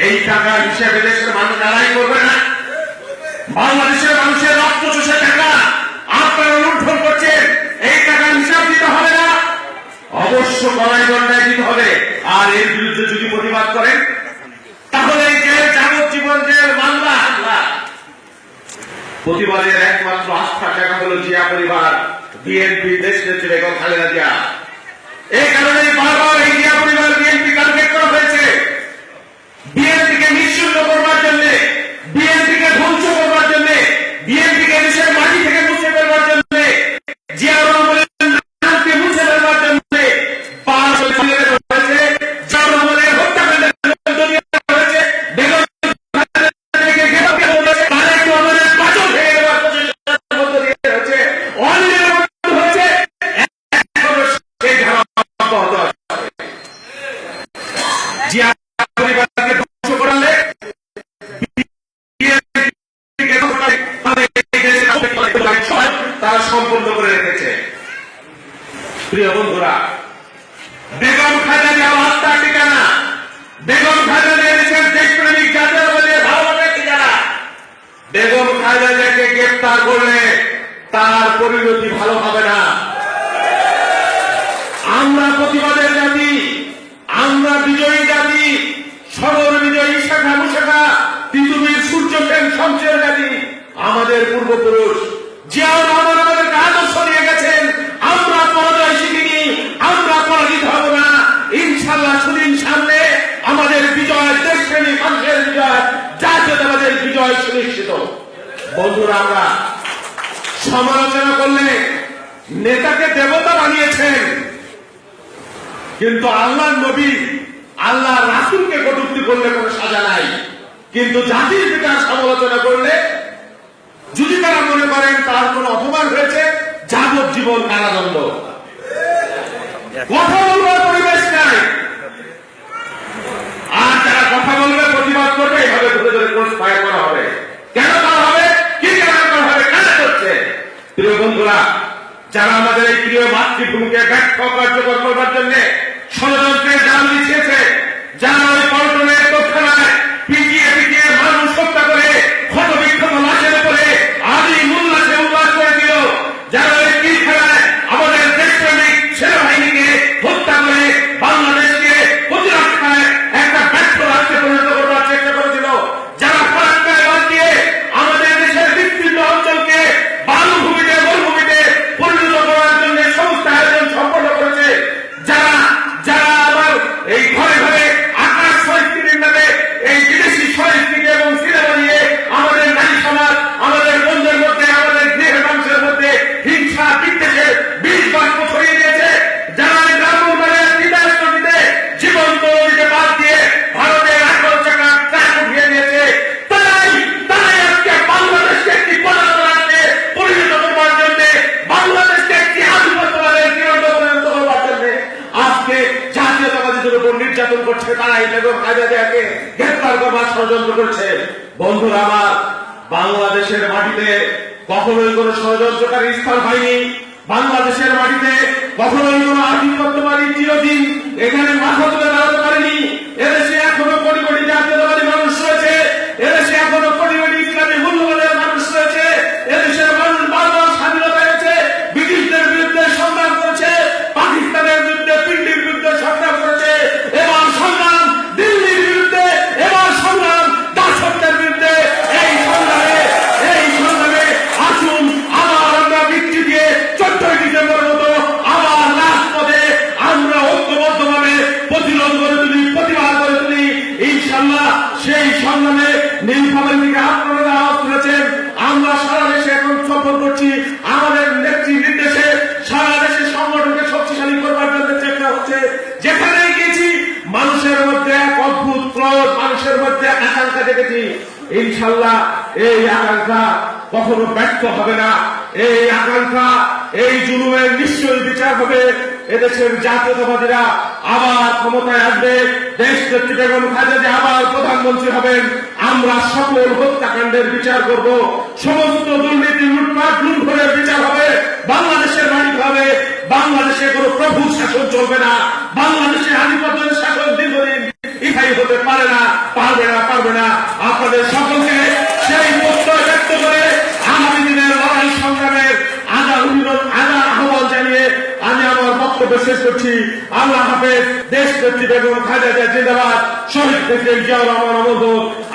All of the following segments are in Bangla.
এই টাকা হিসেবে দেশের মানুষ লড়াই করবে না। বাংলাদেশের মানুষের রক্ত চুষে টাকা আপনারা লুণ্ঠন করছেন, এই টাকার হিসাব দিতে হবে না, অবশ্য গলায় গন্ডায় দিতে হবে। আর এর বিরুদ্ধে যদি প্রতিবাদ করেন তাহলে জেল, যাবজ্জীবন জেল, মামলা, হামলা। প্রতিবাদের একমাত্র আস্থার জায়গা হল জিয়া পরিবার, বিএনপি, দেশনেত্রী বেগম খালেদা জিয়া। এই কারণে বারবার এই জিয়া পরিবার বিএনপি টার্গেট করা হয়েছে, বিএনপিকে নিশ্চিহ্ন করবার জন্য, বিএনপিকে ধ্বংস করবার জন্য, বিএনপিকে দেশের মাটি থেকে মুছে ফেলবার জন্য, জিয়া রহমানের নামকে মুছে ফেলবার জন্য জিয়া পরিবারকে ধ্বংস করালে তারা সম্পূর্ণ করে রেখেছে। প্রিয় বন্ধুরা, বেগম খালেদা জিয়া আস্থার ঠিকানা, বেগম খালেদা জিয়া দেশের দেশপ্রেমিক জাতীয়তাবাদী ভালোবাসে যারা, বেগম খালেদা জিয়াকে গ্রেফতার করলে তার পরিণতি ভালো হবে না। আমরা প্রতিবাদের জাতি, আমরা বিজয়ী জাতি, সবর বিজয়ী শাখা মুশাখা পৃথিবীর সূর্য সেন শমশের জাতি। আমাদের পূর্বপুরুষ জিয়াউর রহমান আমাদেরকে আদর্শ দিয়ে গেছেন। আমরা পরাজয় শিখিনি, আমরা পরাজিত হব না। ইনশাআল্লাহ সুদিন সামনে আমাদের বিজয়, দেশপ্রেমী মানুষের বিজয়, জাতীয়তাবাদের বিজয় সুনিশ্চিত। বন্ধুরা, আমরা সমালোচনা করলে নেতাকে দেবতা বানিয়েছেন, কিন্তু আল্লাহর নবী, আল্লাহর রাসূলকে কটূক্তি করলে কোনো সাজা নাই। কিন্তু জাতির পিতার সমালোচনা করলে যদি তারা মনে করেন তার কোন অপমান হয়েছে, যাবজ্জীবন কারাদণ্ড। কথা বলবার পরিবেশ নাই। আর যারা কথা বলবে, প্রতিবাদ করবে, এইভাবে ধরে ধরে ক্রস ফায়ার করা হবে। কেন করা হবে, কি কারণে করা হবে, কেন করছে? প্রিয় বন্ধুরা, যারা আমাদের এই প্রিয় মাতৃভূমিকে ব্যর্থ কার্যকর করবার জন্য ষড়যন্ত্রের জাল বিছিয়েছে, যারা ওই পল্টনের তথ্যনায় পিটিয়ে পিটিয়ে মানুষ হত্যা করে ক্ষত বিক্ষত লাশের উপরে আদি উল্লাসে উল্লাস করে দিল, যারা ওই পিলখানায় আমাদের দেশপ্রেমিক সেনাবাহিনীকে হত্যা করে বাংলাদেশকে প্রতিরক্ষায় একটা ব্যর্থ রাষ্ট্রে পরিণত করবার চেষ্টা করেছিল, যারা ফারাক্কায় বাদ দিয়ে আমাদের দেশের বিস্তীর্ণ অঞ্চলকে বালুভূমিতে, মরুভূমিতে পরিণত করার জন্য সমস্ত আয়োজন সম্পন্ন করেছে, যারা যারা আবার এই ঘরে ঘরে আকাশ সংস্কৃতির নামে এই বিদেশি সংস্কৃতি এবং সিনেমা নিয়ে আমাদের নারী সমাজ, আমাদের বন্ধুদের মধ্যে, আমাদের গৃহের মানুষের মধ্যে হিংসা বিদ্বেষের বীজ বাষ্প ছড়িয়ে দিয়েছে, যারা গ্রামের বিদেশ নদীতে জীবন্ত নদীতে বাদ দিয়ে ভারতের আকল চাকা ট্রাক উঠিয়ে দিয়েছে, তারাই আজকে বাংলাদেশকে একটি পরাধীন রাষ্ট্রে পরিণত করবার জন্য, বাংলাদেশকে একটি আধিপত্যবাদের কেন্দ্র পরিণত করবার জন্য আজকে জাতীয়তাবাদীদের উপর নির্যাতন করছে। তারা এই বেগম খালেদা জিয়াকে গ্রেফতার করবার ষড়যন্ত্র করছে। বন্ধুরা আমার, বাংলাদেশের মাটিতে কখনোই কোন ষড়যন্ত্রকারী স্থান হয়নি। বাংলাদেশের মাটিতে কখনোই কোন আধিপত্যবাদী চিরদিন এখানে মাথা তুলে দাঁড়াতে পারেনি। এদেশে এখনো কোটি কোটি জাতীয়তাবাদী মানুষ রয়েছে, এদেশে এখনো কোটি কোটি ইসলামী মূল্যবোধের মানুষ রয়েছে। এদেশের মানুষ বারবার স্বাধীনতা পেয়েছে, ব্রিটিশদের বিরুদ্ধে সংগ্রাম করেছে, পাকিস্তানের বিরুদ্ধে, পিন্ডির বিরুদ্ধে সংগ্রাম করেছে, এবার সংগ্রাম দিল্লির বিরুদ্ধে, এবার সংগ্রাম দাসত্বের বিরুদ্ধে। এই সংগ্রামে আসুন আবার আমরা বৃত্তি দিয়ে 14 ডিসেম্বর মতো আবার রাজপথে আমরা ঐক্যবদ্ধভাবে প্রতিরোধ করে তুলি, প্রতিবাদ করে তুলি। ইনশাআল্লাহ সেই সংগ্রামে নীলফামারী থেকে আপনারা আওয়াজ তুলেছেন। আমরা সারা দেশে এখন সফর করছি, আমাদের নেত্রী নির্দেশে সারা দেশে সংগঠনকে শক্তিশালী করবার জন্য চেষ্টা হচ্ছে। যেখানেই গেছি মানুষের মধ্যে এক অদ্ভুত ক্রোধ, মানুষের মধ্যে এক আকাঙ্ক্ষা দেখেছি। ইনশাআল্লাহ এই আকাঙ্ক্ষা কখনো ব্যর্থ হবে না। এই আকাঙ্ক্ষা, এই জুলুমের নিশ্চয়ই বিচার হবে। এদেশের জাতীয়তাবাদীরা আবার ক্ষমতায় আসবে, দেশ নেত্রী বেগম খালেদা জিয়া আবার প্রধানমন্ত্রী হবেন। আমরা সকল হত্যাকাণ্ডের বিচার করব, সমস্ত দুর্নীতি, লুটপাট, লুণ্ঠনের বিচার হবে। বাংলাদেশের মাটিতে হবে। বাংলাদেশে কোনো প্রভু শাসন চলবে না। বাংলাদেশের আধিপত্যের শাসন দীর্ঘদিন স্থায়ী হতে পারে না, পারবে না, পারবে না। আপনাদের সকলকে সেই প্রত্যয় ব্যক্ত করে আগামী দিনের লড়াই সংগ্রামের আহ্বান জানিয়ে আমি আমার বক্তব্য শেষ করছি। আল্লাহ হাফেজ। দেশ নেত্রী বেগম খালেদা জিয়া জিন্দাবাদ। শহীদ প্রেসিডেন্ট জিয়াউর রহমান অমর।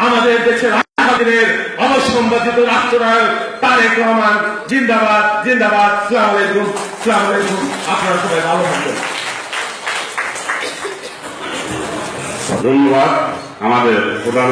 আমাদের দেশের দিনের অবসম্বাদিত রাষ্ট্রনায়ক তারেক রহমান জিন্দাবাদ, জিন্দাবাদ। আসসালামু আলাইকুম, আসসালামু আলাইকুম। আপনারা সবাই ভালো থাকবেন। ধন্যবাদ আমাদের প্রধান